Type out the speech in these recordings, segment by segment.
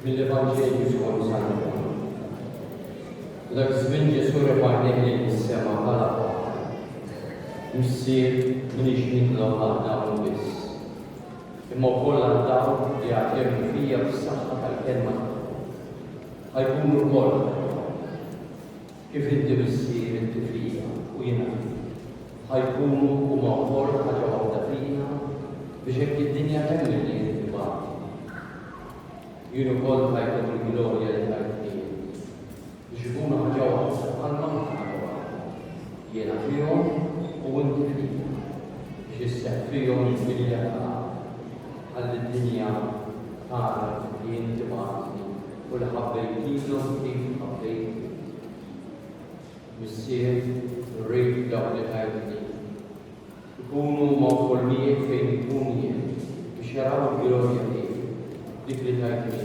mill-Evanġelju skont San Ġwan. Dak iż-żmien Ġesu refa' għajnejh lis-sema bħala missier minix nitlob għal dawn biss. Imma wkoll għal dawn li għatjemnu fija bis-saħħa tal-kelma ħajkunu wkoll kif inti missier inti fija u jiena ħajkunu huma wkoll ħaġa waħda fina biex hekk id-dinja temmel li inti bagħdi. Jien ukoll ħajkun il-glorja li tajtni biex ikunu ħaġa waħda bħalma ħaġa waħda. Jiena fihom u inti fija biex isseħħ fihom il-bilja għall-dinja tara li inti bagħdni u li ħabbejtilhom kif ħabbejtni. Missier rrid dawk li tajtni ikunu ma' wkoll miegħek fejn ikun jien biex jaraw il-glorja tiegħek dik li tajtni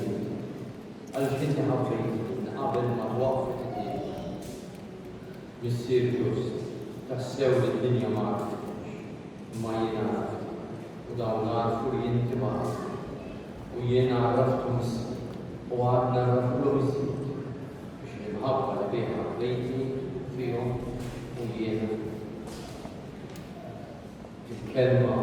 għaliex inti ħabbejtni qabel ma waqfet id-dinja. Missier ġust tassew li d-dinja ma għarfitx imma jiena għarft u dawn għarfu li inti bagħdni u jiena għarrafthom issa u għadna nagħrafulhom iżjed biex minħabba li bih ħabbejtni fihom u jiena il-kelma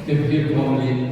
Fifth Homily